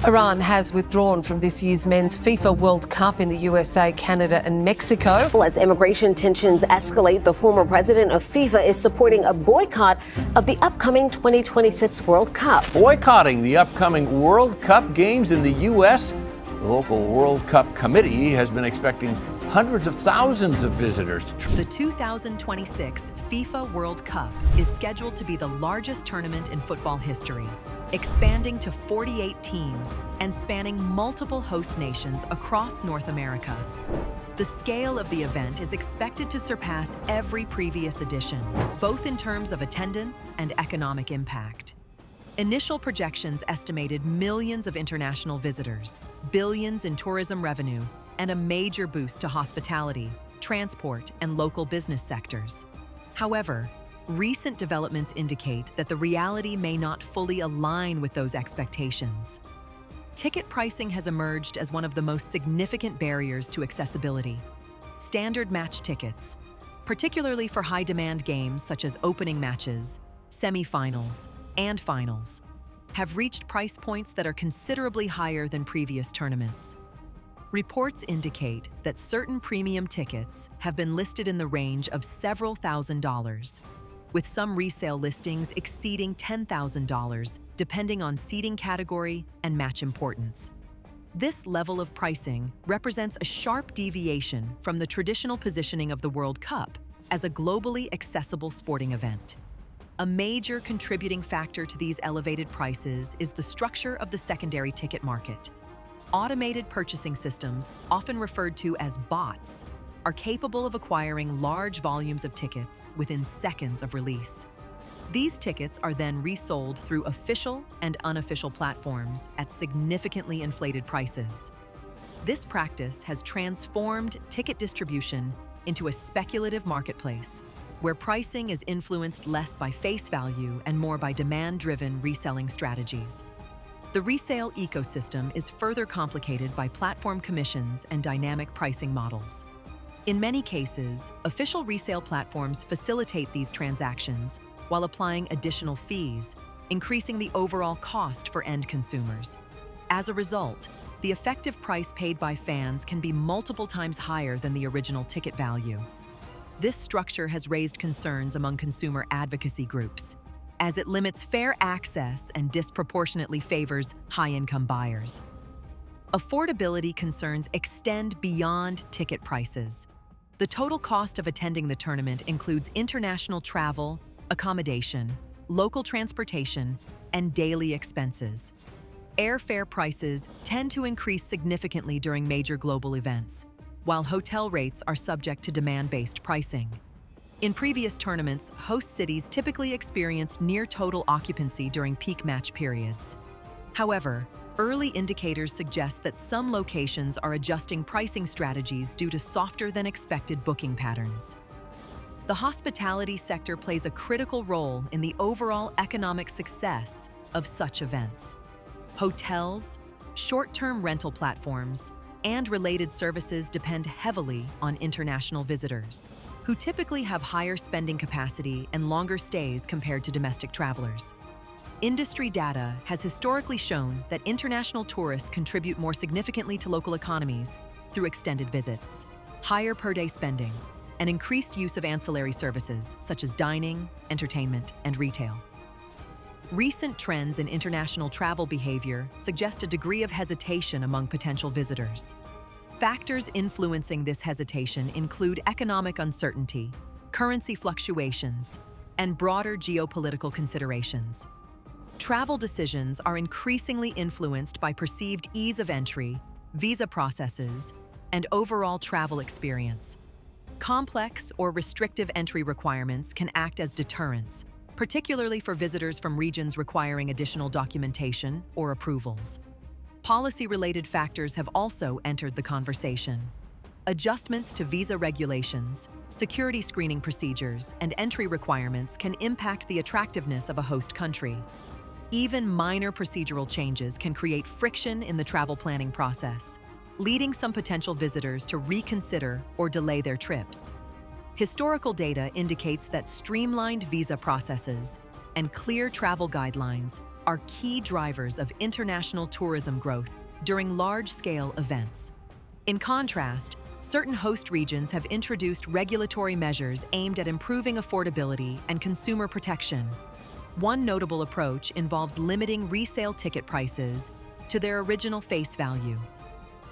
Iran has withdrawn from this year's men's FIFA World Cup in the USA, Canada and Mexico. As immigration tensions escalate, the former president of FIFA is supporting a boycott of the upcoming 2026 World Cup. Boycotting the upcoming World Cup games in the U.S., the local World Cup committee has been expecting hundreds of thousands of visitors. The 2026 FIFA World Cup is scheduled to be the largest tournament in football history, expanding to 48 teams and spanning multiple host nations across North America. The scale of the event is expected to surpass every previous edition, both in terms of attendance and economic impact. Initial projections estimated millions of international visitors, billions in tourism revenue, and a major boost to hospitality, transport, and local business sectors. However, recent developments indicate that the reality may not fully align with those expectations. Ticket pricing has emerged as one of the most significant barriers to accessibility. Standard match tickets, particularly for high-demand games such as opening matches, semi-finals, and finals, have reached price points that are considerably higher than previous tournaments. Reports indicate that certain premium tickets have been listed in the range of several $1,000s, with some resale listings exceeding $10,000 depending on seating category and match importance. This level of pricing represents a sharp deviation from the traditional positioning of the World Cup as a globally accessible sporting event. A major contributing factor to these elevated prices is the structure of the secondary ticket market. Automated purchasing systems, often referred to as bots, are capable of acquiring large volumes of tickets within seconds of release. These tickets are then resold through official and unofficial platforms at significantly inflated prices. This practice has transformed ticket distribution into a speculative marketplace, where pricing is influenced less by face value and more by demand-driven reselling strategies. The resale ecosystem is further complicated by platform commissions and dynamic pricing models. In many cases, official resale platforms facilitate these transactions while applying additional fees, increasing the overall cost for end consumers. As a result, the effective price paid by fans can be multiple times higher than the original ticket value. This structure has raised concerns among consumer advocacy groups, as it limits fair access and disproportionately favors high-income buyers. Affordability concerns extend beyond ticket prices. The total cost of attending the tournament includes international travel, accommodation, local transportation, and daily expenses. Airfare prices tend to increase significantly during major global events, while hotel rates are subject to demand-based pricing. In previous tournaments, host cities typically experienced near-total occupancy during peak match periods. However, early indicators suggest that some locations are adjusting pricing strategies due to softer-than-expected booking patterns. The hospitality sector plays a critical role in the overall economic success of such events. Hotels, short-term rental platforms, and related services depend heavily on international visitors, who typically have higher spending capacity and longer stays compared to domestic travelers. Industry data has historically shown that international tourists contribute more significantly to local economies through extended visits, higher per-day spending, and increased use of ancillary services such as dining, entertainment, and retail. Recent trends in international travel behavior suggest a degree of hesitation among potential visitors. Factors influencing this hesitation include economic uncertainty, currency fluctuations, and broader geopolitical considerations. Travel decisions are increasingly influenced by perceived ease of entry, visa processes, and overall travel experience. Complex or restrictive entry requirements can act as deterrents, particularly for visitors from regions requiring additional documentation or approvals. Policy-related factors have also entered the conversation. Adjustments to visa regulations, security screening procedures, and entry requirements can impact the attractiveness of a host country. Even minor procedural changes can create friction in the travel planning process, leading some potential visitors to reconsider or delay their trips. Historical data indicates that streamlined visa processes and clear travel guidelines are key drivers of international tourism growth during large-scale events. In contrast, certain host regions have introduced regulatory measures aimed at improving affordability and consumer protection. One notable approach involves limiting resale ticket prices to their original face value.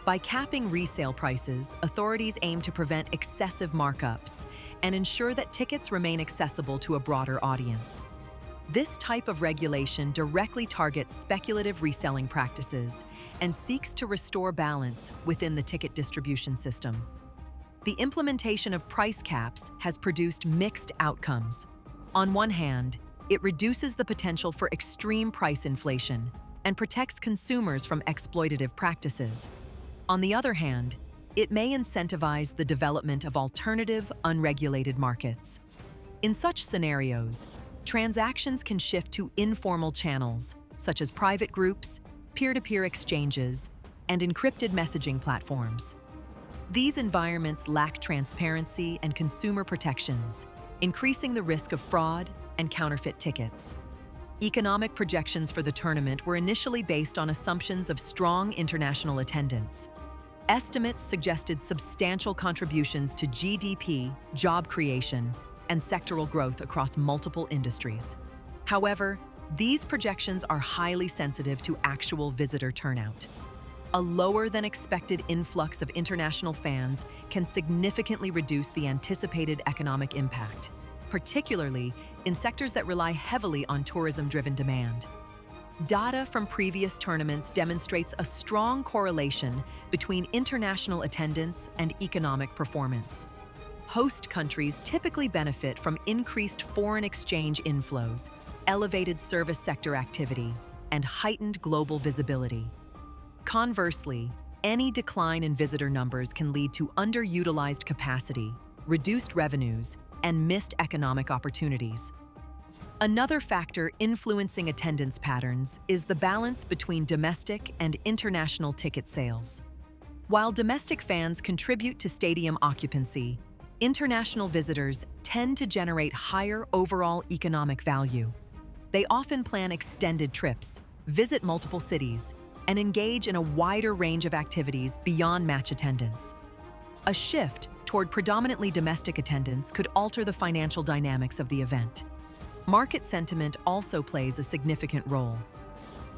By capping resale prices, authorities aim to prevent excessive markups and ensure that tickets remain accessible to a broader audience. This type of regulation directly targets speculative reselling practices and seeks to restore balance within the ticket distribution system. The implementation of price caps has produced mixed outcomes. On one hand, it reduces the potential for extreme price inflation and protects consumers from exploitative practices. On the other hand, it may incentivize the development of alternative, unregulated markets. In such scenarios, transactions can shift to informal channels, such as private groups, peer-to-peer exchanges, and encrypted messaging platforms. These environments lack transparency and consumer protections, increasing the risk of fraud and counterfeit tickets. Economic projections for the tournament were initially based on assumptions of strong international attendance. Estimates suggested substantial contributions to GDP, job creation, and sectoral growth across multiple industries. However, these projections are highly sensitive to actual visitor turnout. A lower-than-expected influx of international fans can significantly reduce the anticipated economic impact, particularly in sectors that rely heavily on tourism-driven demand. Data from previous tournaments demonstrates a strong correlation between international attendance and economic performance. Host countries typically benefit from increased foreign exchange inflows, elevated service sector activity, and heightened global visibility. Conversely, any decline in visitor numbers can lead to underutilized capacity, reduced revenues, and missed economic opportunities. Another factor influencing attendance patterns is the balance between domestic and international ticket sales. While domestic fans contribute to stadium occupancy, international visitors tend to generate higher overall economic value. They often plan extended trips, visit multiple cities, and engage in a wider range of activities beyond match attendance. A shift toward predominantly domestic attendance could alter the financial dynamics of the event. Market sentiment also plays a significant role.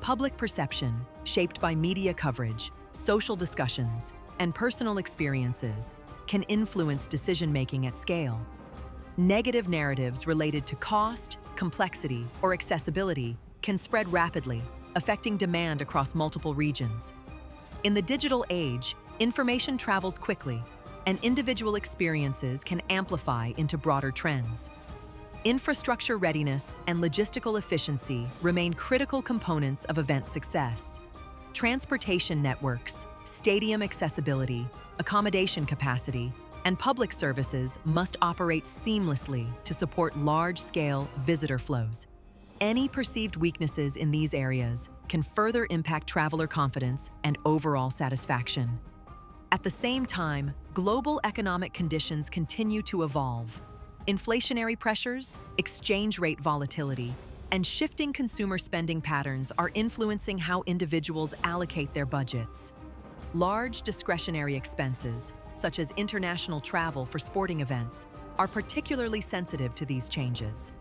Public perception, shaped by media coverage, social discussions, and personal experiences, can influence decision-making at scale. Negative narratives related to cost, complexity, or accessibility can spread rapidly, affecting demand across multiple regions. In the digital age, information travels quickly, and individual experiences can amplify into broader trends. Infrastructure readiness and logistical efficiency remain critical components of event success. Transportation networks, stadium accessibility, accommodation capacity, and public services must operate seamlessly to support large-scale visitor flows. Any perceived weaknesses in these areas can further impact traveler confidence and overall satisfaction. At the same time, global economic conditions continue to evolve. Inflationary pressures, exchange rate volatility, and shifting consumer spending patterns are influencing how individuals allocate their budgets. Large discretionary expenses, such as international travel for sporting events, are particularly sensitive to these changes.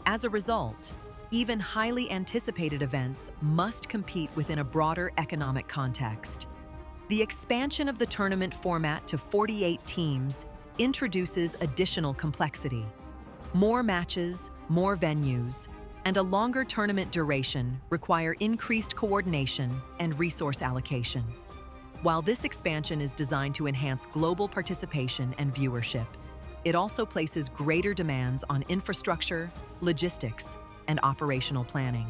As a result, even highly anticipated events must compete within a broader economic context. The expansion of the tournament format to 48 teams introduces additional complexity. More matches, more venues, and a longer tournament duration require increased coordination and resource allocation. While this expansion is designed to enhance global participation and viewership, it also places greater demands on infrastructure, logistics, and operational planning.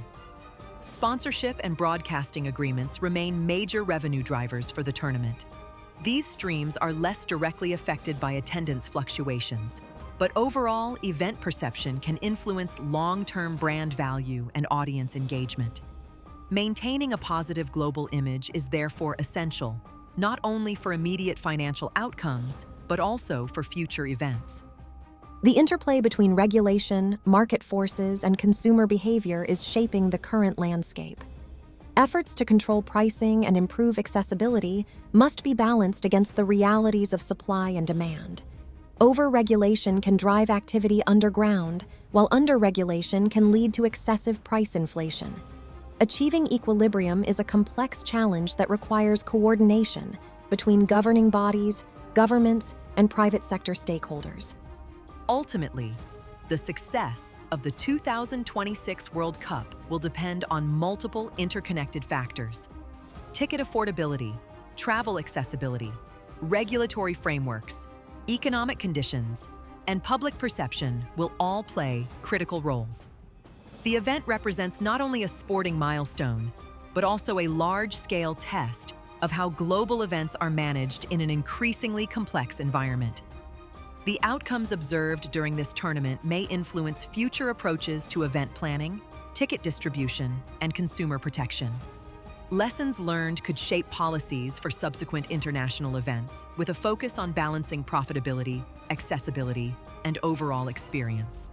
Sponsorship and broadcasting agreements remain major revenue drivers for the tournament. These streams are less directly affected by attendance fluctuations, but overall event perception can influence long-term brand value and audience engagement. Maintaining a positive global image is therefore essential, not only for immediate financial outcomes, but also for future events. The interplay between regulation, market forces, and consumer behavior is shaping the current landscape. Efforts to control pricing and improve accessibility must be balanced against the realities of supply and demand. Over-regulation can drive activity underground, while under-regulation can lead to excessive price inflation. Achieving equilibrium is a complex challenge that requires coordination between governing bodies, governments, and private sector stakeholders. Ultimately, the success of the 2026 World Cup will depend on multiple interconnected factors. Ticket affordability, travel accessibility, regulatory frameworks, economic conditions, and public perception will all play critical roles. The event represents not only a sporting milestone, but also a large-scale test of how global events are managed in an increasingly complex environment. The outcomes observed during this tournament may influence future approaches to event planning, ticket distribution, and consumer protection. Lessons learned could shape policies for subsequent international events, with a focus on balancing profitability, accessibility, and overall experience.